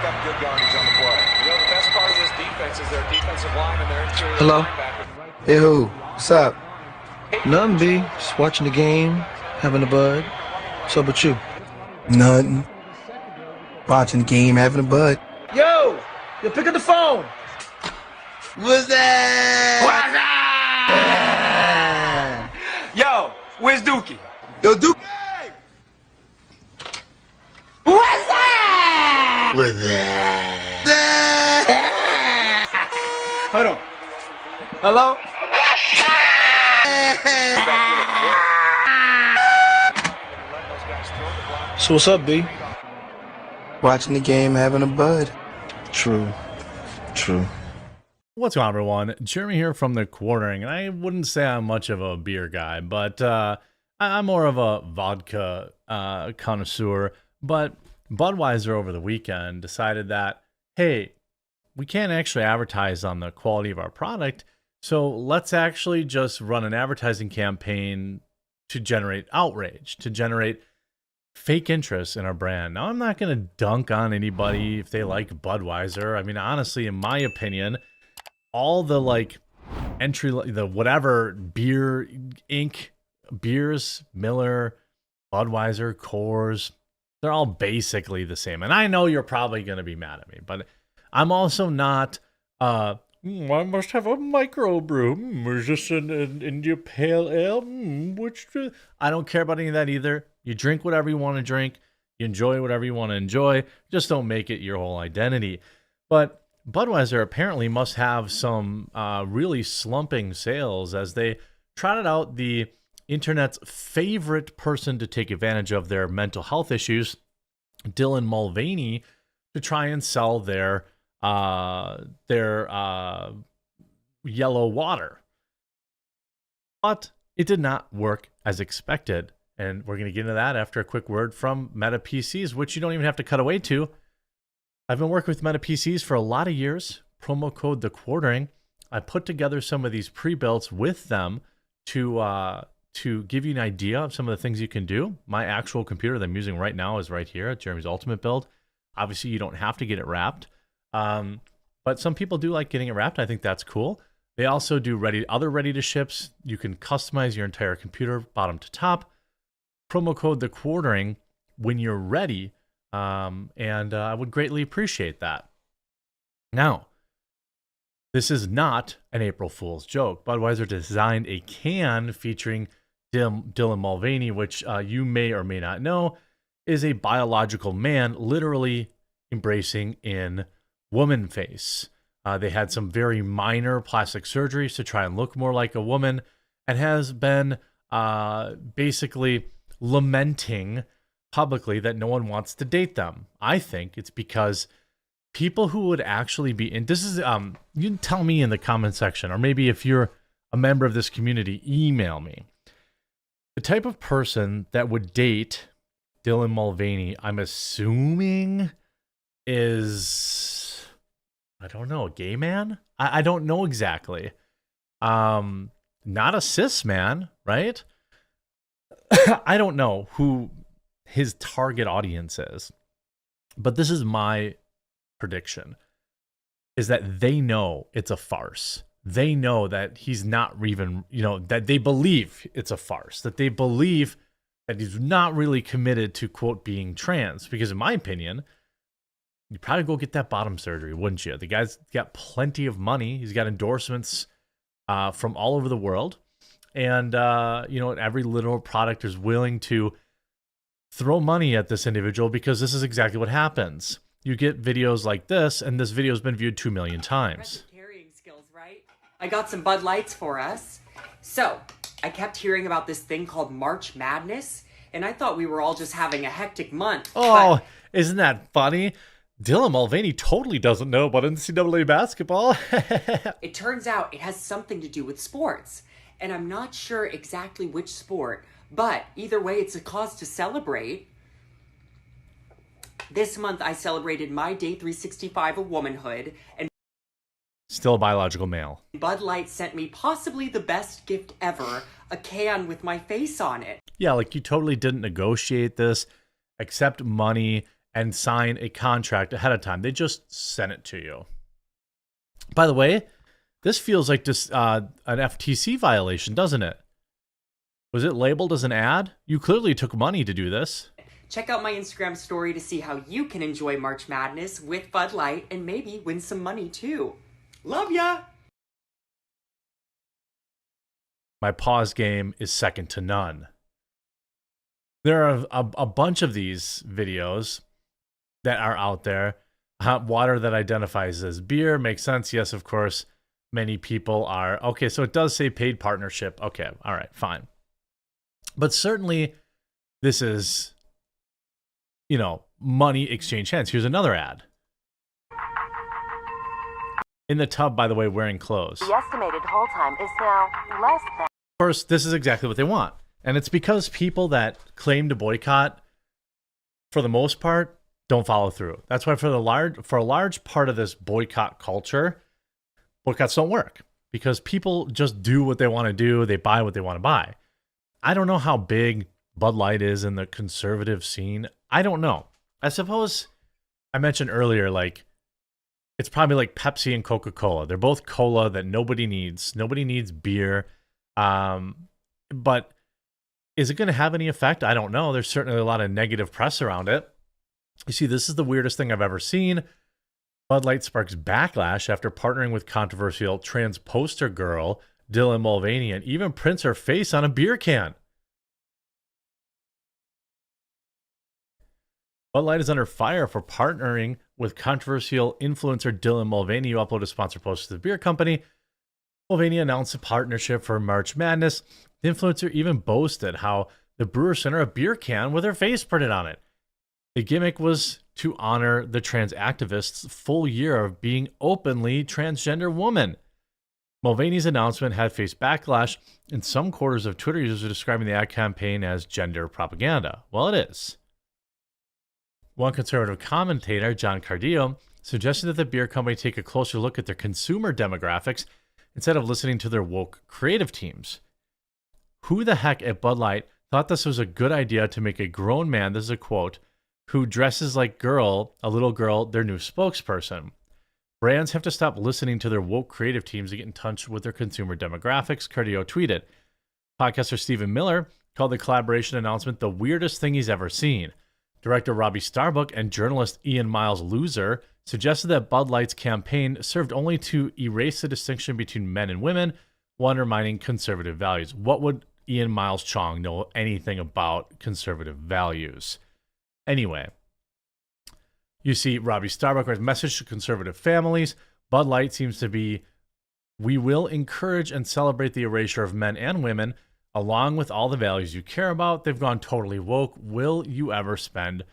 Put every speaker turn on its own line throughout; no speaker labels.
got good yardage on the play.
You know, the best part of this defense is their defensive line and their interior
Hello?
linebackers.
Hey, who? What's up? Nothing, B. Just watching the game, having a bud. What's up with you?
Nothing. Watching the game, having a bud.
Yo, pick up the phone.
What's that?
Yo, where's Dookie?
Yo, Duke.
What's that?
What's that?
Hold on. Hello? So what's up, B?
Watching the game, having a bud.
True.
What's going on, everyone? Jeremy here from The Quartering, and I wouldn't say I'm much of a beer guy, but I'm more of a vodka connoisseur. But Budweiser over the weekend decided that, hey, we can't actually advertise on the quality of our product, so let's actually just run an advertising campaign to generate outrage, to generate fake interest in our brand. Now, I'm not going to dunk on anybody if they like Budweiser. I mean, honestly, in my opinion, all the the whatever beer Inc. beers, Miller, Budweiser, Coors, they're all basically the same. And I know you're probably going to be mad at me, but I'm also not, I must have a microbrew. Is this an India Pale Ale? I don't care about any of that either. You drink whatever you want to drink. You enjoy whatever you want to enjoy. Just don't make it your whole identity. But Budweiser apparently must have some really slumping sales as they trotted out the internet's favorite person to take advantage of their mental health issues, Dylan Mulvaney, to try and sell their yellow water. But it did not work as expected. And we're going to get into that after a quick word from Meta PCs, which you don't even have to cut away to. I've been working with Meta PCs for a lot of years. Promo code The Quartering. I put together some of these pre-builts with them to give you an idea of some of the things you can do. My actual computer that I'm using right now is right here at Jeremy's Ultimate Build. Obviously, you don't have to get it wrapped, but some people do like getting it wrapped. I think that's cool. They also do other ready-to-ships. You can customize your entire computer bottom to top. Promo code The Quartering when you're ready. And I would greatly appreciate that. Now, this is not an April Fool's joke. Budweiser designed a can featuring Dylan Mulvaney, which you may or may not know is a biological man literally embracing in woman face. They had some very minor plastic surgeries to try and look more like a woman and has been basically lamenting publicly that no one wants to date them. I think it's because people who would actually be in this is you can tell me in the comment section, or maybe if you're a member of this community, email me. The type of person that would date Dylan Mulvaney, I'm assuming, is, I don't know, a gay man? I don't know exactly. Not a cis man, right? I don't know who his target audience is, but this is my prediction, is that they know it's a farce. They know that he's not even, that they believe it's a farce, that they believe that he's not really committed to, quote, being trans. Because in my opinion, you'd probably go get that bottom surgery, wouldn't you? The guy's got plenty of money. He's got endorsements from all over the world. And, every little product is willing to throw money at this individual because this is exactly what happens. You get videos like this, and this video has been viewed 2 million times.
Carrying skills, right? I got some Bud Lights for us. So, I kept hearing about this thing called March Madness, and I thought we were all just having a hectic month.
Oh, isn't that funny? Dylan Mulvaney totally doesn't know about NCAA basketball.
It turns out it has something to do with sports, and I'm not sure exactly which sport, but either way, it's a cause to celebrate. This month, I celebrated my day 365 of womanhood, and
Still a biological male.
Bud Light sent me possibly the best gift ever, a can with my face on it.
Yeah, like you totally didn't negotiate this, accept money, and sign a contract ahead of time. They just sent it to you. By the way, this feels like just an FTC violation, doesn't it? Was it labeled as an ad? You clearly took money to do this.
Check out my Instagram story to see how you can enjoy March Madness with Bud Light and maybe win some money too. Love ya!
My pause game is second to none. There are a bunch of these videos that are out there. Water that identifies as beer makes sense. Yes, of course, many people are. Okay, so it does say paid partnership. Okay, all right, fine. But certainly this is, money exchange hands. Here's another ad. In the tub, by the way, wearing clothes.
The estimated hold time is now less than.
Of course, this is exactly what they want. And it's because people that claim to boycott, for the most part, don't follow through. That's why for a large part of this boycott culture, boycotts don't work. Because people just do what they want to do. They buy what they want to buy. I don't know how big Bud Light is in the conservative scene. I don't know. I suppose I mentioned earlier, it's probably like Pepsi and Coca-Cola. They're both cola that nobody needs. Nobody needs beer. But is it going to have any effect? I don't know. There's certainly a lot of negative press around it. You see, this is the weirdest thing I've ever seen. Bud Light sparks backlash after partnering with controversial trans poster girl Dylan Mulvaney and even prints her face on a beer can. Bud Light is under fire for partnering with controversial influencer Dylan Mulvaney, who uploaded a sponsored post to the beer company. Mulvaney announced a partnership for March Madness. The influencer even boasted how the brewer sent her a beer can with her face printed on it. The gimmick was to honor the trans activist's full year of being openly transgender woman. Mulvaney's announcement had faced backlash, and some quarters of Twitter users are describing the ad campaign as gender propaganda. Well, it is. One conservative commentator, John Cardillo, suggested that the beer company take a closer look at their consumer demographics instead of listening to their woke creative teams. Who the heck at Bud Light thought this was a good idea to make a grown man, this is a quote, who dresses like a little girl, their new spokesperson? Brands have to stop listening to their woke creative teams to get in touch with their consumer demographics, Cardillo tweeted. Podcaster Stephen Miller called the collaboration announcement the weirdest thing he's ever seen. Director Robbie Starbuck and journalist Ian Miles Loser suggested that Bud Light's campaign served only to erase the distinction between men and women, while undermining conservative values. What would Ian Miles Chong know anything about conservative values? Anyway, you see Robbie Starbuck writes, message to conservative families. Bud Light seems to be, we will encourage and celebrate the erasure of men and women, along with all the values you care about. They've gone totally woke. Will you ever spend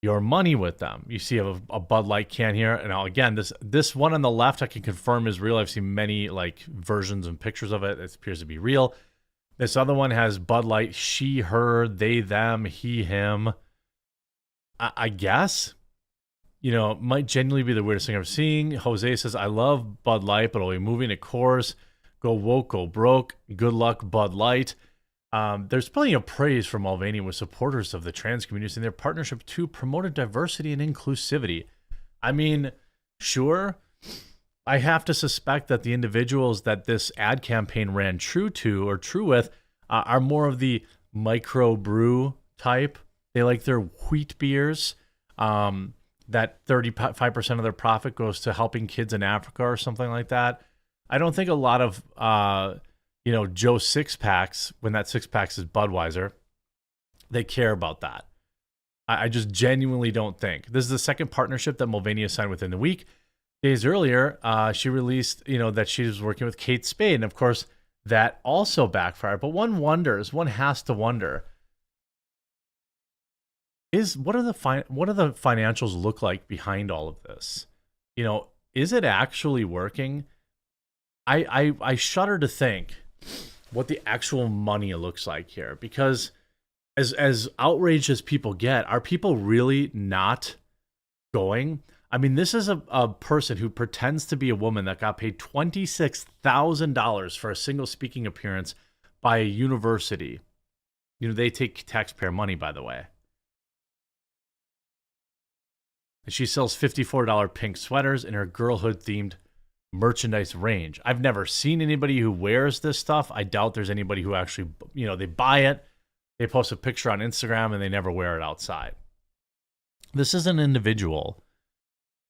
your money with them? You see a Bud Light can here. And now again, this one on the left, I can confirm is real. I've seen many versions and pictures of it. It appears to be real. This other one has Bud Light, she, her, they, them, he, him. I guess, it might genuinely be the weirdest thing I'm seeing. Jose says, I love Bud Light, but I'll be moving to Coors. Go woke, go broke. Good luck, Bud Light. There's plenty of praise for Mulvaney with supporters of the trans community and their partnership to promote diversity and inclusivity. I mean, sure, I have to suspect that the individuals that this ad campaign ran true with are more of the micro brew type. They like their wheat beers. That 35% of their profit goes to helping kids in Africa or something like that. I don't think a lot of, Joe six-packs, when that six-packs is Budweiser, they care about that. I just genuinely don't think. This is the second partnership that Mulvaney signed within the week. Days earlier, she released, that she was working with Kate Spade. And, of course, that also backfired. But one has to wonder, what do the financials look like behind all of this? Is it actually working? I shudder to think what the actual money looks like here, because as outraged as people get, are people really not going? I mean, this is a person who pretends to be a woman that got paid $26,000 for a single speaking appearance by a university. They take taxpayer money, by the way. And she sells $54 pink sweaters in her girlhood-themed merchandise range. I've never seen anybody who wears this stuff. I doubt there's anybody who actually, they buy it, they post a picture on Instagram, and they never wear it outside. This is an individual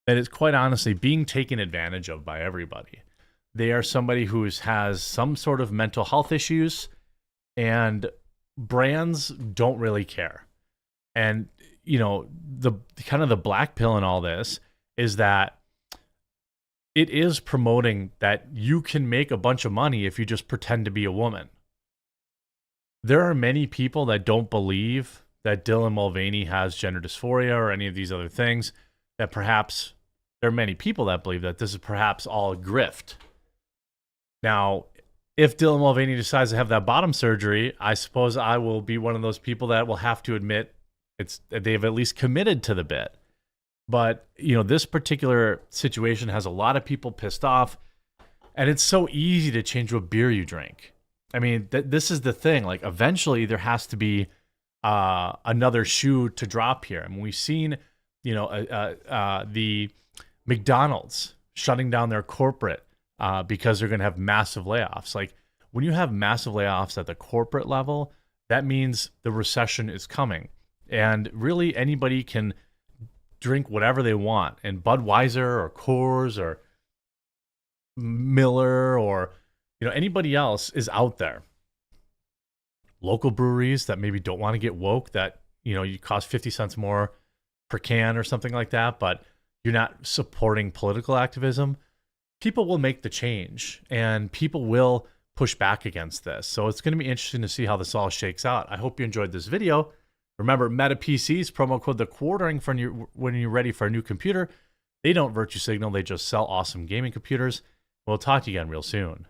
that is quite honestly being taken advantage of by everybody. They are somebody who has some sort of mental health issues, and brands don't really care. And, the kind of the black pill in all this is that it is promoting that you can make a bunch of money if you just pretend to be a woman. There are many people that don't believe that Dylan Mulvaney has gender dysphoria or any of these other things, that perhaps there are many people that believe that this is perhaps all a grift. Now, if Dylan Mulvaney decides to have that bottom surgery, I suppose I will be one of those people that will have to admit they've at least committed to the bit. But, this particular situation has a lot of people pissed off, and it's so easy to change what beer you drink. I mean, this is the thing. Like, eventually there has to be another shoe to drop here. I mean, we've seen, the McDonald's shutting down their corporate because they're going to have massive layoffs. Like, when you have massive layoffs at the corporate level, that means the recession is coming. And really anybody can drink whatever they want. And Budweiser or Coors or Miller or, anybody else is out there. Local breweries that maybe don't want to get woke, that, you cost 50 cents more per can or something like that, but you're not supporting political activism. People will make the change, and people will push back against this. So it's going to be interesting to see how this all shakes out. I hope you enjoyed this video. Remember, Meta PCs, promo code TheQuartering when you're ready for a new computer. They don't virtue signal, they just sell awesome gaming computers. We'll talk to you again real soon.